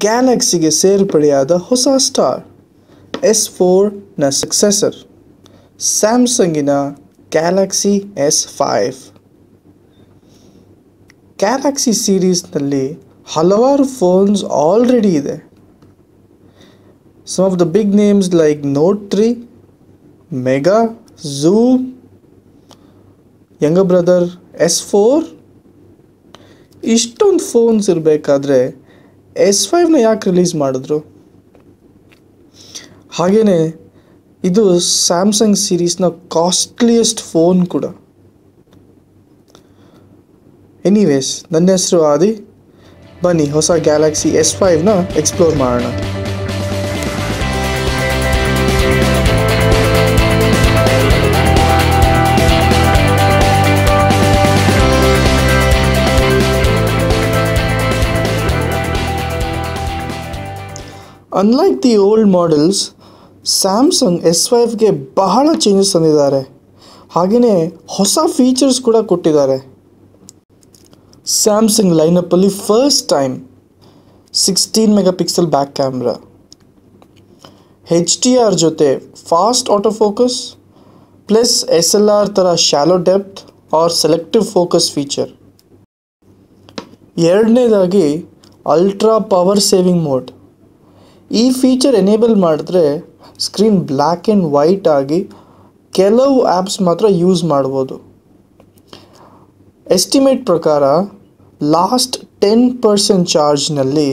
ಗ್ಯಾಲಕ್ಸಿಗೆ ಸೇರ್ಪಡೆಯಾದ ಹೊಸ ಸ್ಟಾರ್ S4ನ ಸಕ್ಸೆಸರ್ ಸ್ಯಾಮ್ಸಂಗಿನ ಗ್ಯಾಲಕ್ಸಿ S5. ಗ್ಯಾಲಕ್ಸಿ ಸೀರೀಸ್ನಲ್ಲಿ ಹಲವಾರು ಫೋನ್ಸ್ ಆಲ್ರೆಡಿ ಇದೆ. Some of the big names like Note 3, Mega, Zoom, younger brother S4. ಇಷ್ಟೊಂದು ಫೋನ್ಸ್ ಇರಬೇಕಾದ್ರೆ S5ನ ಯಾಕೆ ರಿಲೀಸ್ ಮಾಡಿದ್ರು? ಹಾಗೆಯೇ ಇದು ಸ್ಯಾಮ್ಸಂಗ್ ಸೀರೀಸ್ನ ಕಾಸ್ಟ್ಲಿಯೆಸ್ಟ್ ಫೋನ್ ಕೂಡ. ಎನಿವೇಸ್, ನನ್ನ ಹೆಸರು ಆದಿ. ಬನ್ನಿ ಹೊಸ ಗ್ಯಾಲಕ್ಸಿ S5ನ ಎಕ್ಸ್ಪ್ಲೋರ್ ಮಾಡೋಣ. Unlike the old models, Samsung S5ಗೆ ಬಹಳ ಚೇಂಜಸ್ ತಂದಿದ್ದಾರೆ. ಹಾಗೆಯೇ ಹೊಸ ಫೀಚರ್ಸ್ ಕೂಡ ಕೊಟ್ಟಿದ್ದಾರೆ. ಸ್ಯಾಮ್ಸಂಗ್ ಲೈನಪ್ಪಲ್ಲಿ first time 16 megapixel back camera, HDR ಜೊತೆ fast auto focus plus SLR ಥರ shallow depth or selective focus feature. ಎರಡನೇದಾಗಿ ಅಲ್ಟ್ರಾ ಪವರ್ ಸೇವಿಂಗ್ ಮೋಡ್. ಈ ಫೀಚರ್ ಎನೇಬಲ್ ಮಾಡಿದ್ರೆ ಸ್ಕ್ರೀನ್ ಬ್ಲ್ಯಾಕ್ ಆ್ಯಂಡ್ ವೈಟ್ ಆಗಿ ಕೆಲವು ಆ್ಯಪ್ಸ್ ಮಾತ್ರ ಯೂಸ್ ಮಾಡ್ಬೋದು. ಎಸ್ಟಿಮೇಟ್ ಪ್ರಕಾರ ಲಾಸ್ಟ್ 10% ಚಾರ್ಜ್ನಲ್ಲಿ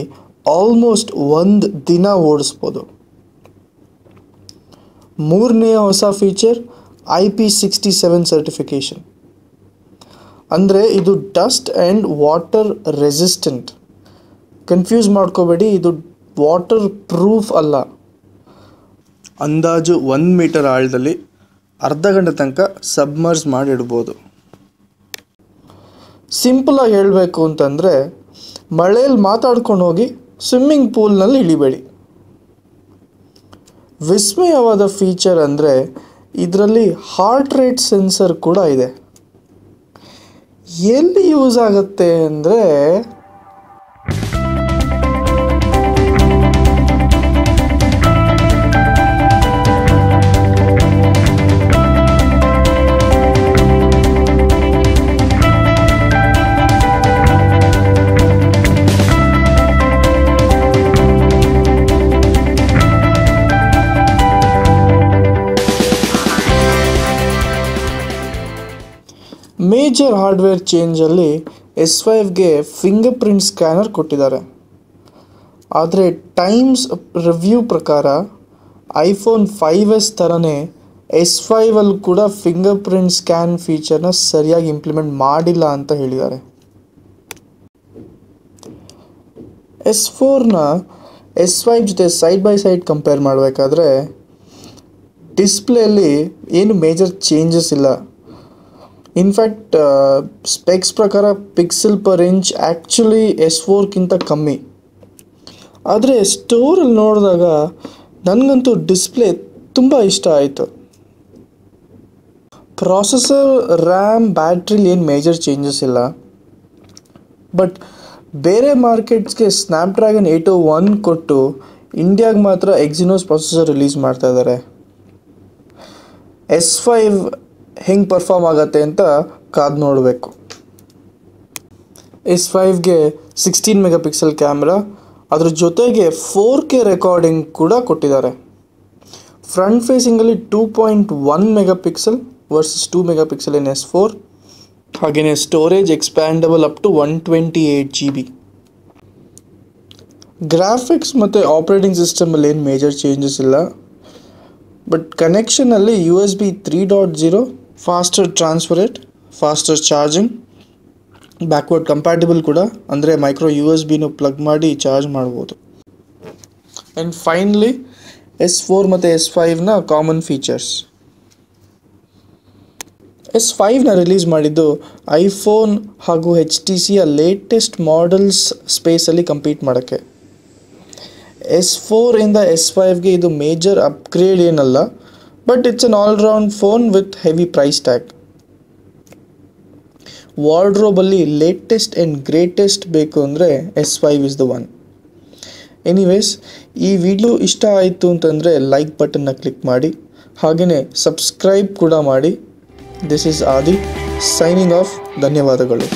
ಆಲ್ಮೋಸ್ಟ್ ಒಂದು ದಿನ ಓಡಿಸ್ಬೋದು. ಮೂರನೆಯ ಹೊಸ ಫೀಚರ್ IP67 ಸರ್ಟಿಫಿಕೇಷನ್. ಅಂದರೆ ಇದು dust and water resistant. Confuse ಮಾಡ್ಕೋಬೇಡಿ, ಇದು ವಾಟರ್ ಪ್ರೂಫ್ ಅಲ್ಲ. ಅಂದಾಜು 1 ಮೀಟರ್ ಆಳದಲ್ಲಿ ಅರ್ಧ ಗಂಟೆ ತನಕ ಸಬ್ಮರ್ಸ್ ಮಾಡಿಡ್ಬೋದು. ಸಿಂಪಲಾಗಿ ಹೇಳಬೇಕು ಅಂತಂದರೆ, ಮಳೆಯಲ್ಲಿ ಮಾತಾಡ್ಕೊಂಡು ಹೋಗಿ ಸ್ವಿಮ್ಮಿಂಗ್ ಪೂಲ್ನಲ್ಲಿ ಇಳಿಬೇಡಿ. ವಿಸ್ಮಯವಾದ ಫೀಚರ್ ಅಂದರೆ ಇದರಲ್ಲಿ ಹಾರ್ಟ್ ರೇಟ್ ಸೆನ್ಸರ್ ಕೂಡ ಇದೆ. ಎಲ್ಲಿ ಯೂಸ್ ಆಗುತ್ತೆ ಅಂದರೆ, ಮೇಜರ್ ಹಾರ್ಡ್ವೇರ್ ಚೇಂಜಲ್ಲಿ S5ಗೆ ಫಿಂಗರ್ ಪ್ರಿಂಟ್ ಸ್ಕ್ಯಾನರ್ ಕೊಟ್ಟಿದ್ದಾರೆ. ಆದರೆ ಟೈಮ್ಸ್ ರಿವ್ಯೂ ಪ್ರಕಾರ iPhone 5s ಥರನೇ S5ಅಲ್ಲಿ ಕೂಡ ಫಿಂಗರ್ ಪ್ರಿಂಟ್ ಸ್ಕ್ಯಾನ್ ಫೀಚರ್ನ ಸರಿಯಾಗಿ ಇಂಪ್ಲಿಮೆಂಟ್ ಮಾಡಿಲ್ಲ ಅಂತ ಹೇಳಿದ್ದಾರೆ. S4ನ S5 ಜೊತೆ ಸೈಡ್ ಬೈ ಸೈಡ್ ಕಂಪೇರ್ ಮಾಡಬೇಕಾದ್ರೆ ಡಿಸ್ಪ್ಲೇಯಲ್ಲಿ ಏನು ಮೇಜರ್ ಚೇಂಜಸ್ ಇಲ್ಲ. ಇನ್ಫ್ಯಾಕ್ಟ್ ಸ್ಪೆಕ್ಸ್ ಪ್ರಕಾರ ಪಿಕ್ಸೆಲ್ ಪರ್ ಇಂಚ್ ಆ್ಯಕ್ಚುಲಿ S4ಗಿಂತ ಕಮ್ಮಿ. ಆದರೆ ಸ್ಟೋರಲ್ಲಿ ನೋಡಿದಾಗ ನನಗಂತೂ ಡಿಸ್ಪ್ಲೇ ತುಂಬ ಇಷ್ಟ ಆಯಿತು. ಪ್ರಾಸೆಸರ್, ರ್ಯಾಮ್, ಬ್ಯಾಟ್ರಿಲಿ ಏನು ಮೇಜರ್ ಚೇಂಜಸ್ ಇಲ್ಲ. ಬಟ್ ಬೇರೆ ಮಾರ್ಕೆಟ್ಸ್ಗೆ ಸ್ನ್ಯಾಪ್ಡ್ರ್ಯಾಗನ್ 801 ಕೊಟ್ಟು ಇಂಡಿಯಾಗೆ ಮಾತ್ರ ಎಕ್ಸಿನೋಸ್ ಪ್ರೊಸೆಸರ್ ರಿಲೀಸ್ ಮಾಡ್ತಾ ಇದ್ದಾರೆ. S5 ಹೆಂಗೆ ಪರ್ಫಾರ್ಮ್ ಆಗುತ್ತೆ ಅಂತ ಕಾದು ನೋಡಬೇಕು. S5ಗೆ 16 ಮೆಗಾಪಿಕ್ಸೆಲ್ ಕ್ಯಾಮ್ರಾ, ಅದ್ರ ಜೊತೆಗೆ 4K ರೆಕಾರ್ಡಿಂಗ್ ಕೂಡ ಕೊಟ್ಟಿದ್ದಾರೆ. ಫ್ರಂಟ್ ಫೇಸಿಂಗಲ್ಲಿ 2.1 megapixel versus 2 megapixel in S4. ಹಾಗೆಯೇ storage expandable up to 128 GB. Graphics ಮತ್ತು ಆಪ್ರೇಟಿಂಗ್ ಸಿಸ್ಟಮಲ್ಲಿ ಏನು ಮೇಜರ್ ಚೇಂಜಸ್ ಇಲ್ಲ. ಬಟ್ ಕನೆಕ್ಷನಲ್ಲಿ USB 3.0, faster transfer rate, faster charging, backward compatible ಕೂಡ, ಅಂದರೆ ಮೈಕ್ರೋ USB ಪ್ಲಗ್ ಮಾಡಿ ಚಾರ್ಜ್ ಮಾಡ್ಬೋದು. ಆ್ಯಂಡ್ ಫೈನಲಿ S4 ಮತ್ತು S5ನ ಕಾಮನ್ ಫೀಚರ್ಸ್. S5ನ ರಿಲೀಸ್ ಮಾಡಿದ್ದು ಐಫೋನ್ ಹಾಗೂ HTCಯ ಲೇಟೆಸ್ಟ್ ಮಾಡೆಲ್ಸ್ ಸ್ಪೇಸಲ್ಲಿ ಕಂಪೀಟ್ ಮಾಡೋಕ್ಕೆ. S4 ಇಂದ S5ಗೆ ಇದು ಮೇಜರ್ ಅಪ್ಗ್ರೇಡ್ ಏನಲ್ಲ, but it's an all round phone with heavy price tag. ವಾರ್ಡ್ರೋಬಲ್ಲಿ ಲೇಟೆಸ್ಟ್ ಆ್ಯಂಡ್ ಗ್ರೇಟೆಸ್ಟ್ ಬೇಕು ಅಂದರೆ S5 is the one. Anyways ಈ ವಿಡಿಯೋ ಇಷ್ಟ ಆಯಿತು ಅಂತಂದರೆ ಲೈಕ್ ಬಟನ್ನ ಕ್ಲಿಕ್ ಮಾಡಿ, ಹಾಗೆಯೇ ಸಬ್ಸ್ಕ್ರೈಬ್ ಕೂಡ ಮಾಡಿ. This is Adi signing off. ಧನ್ಯವಾದಗಳು.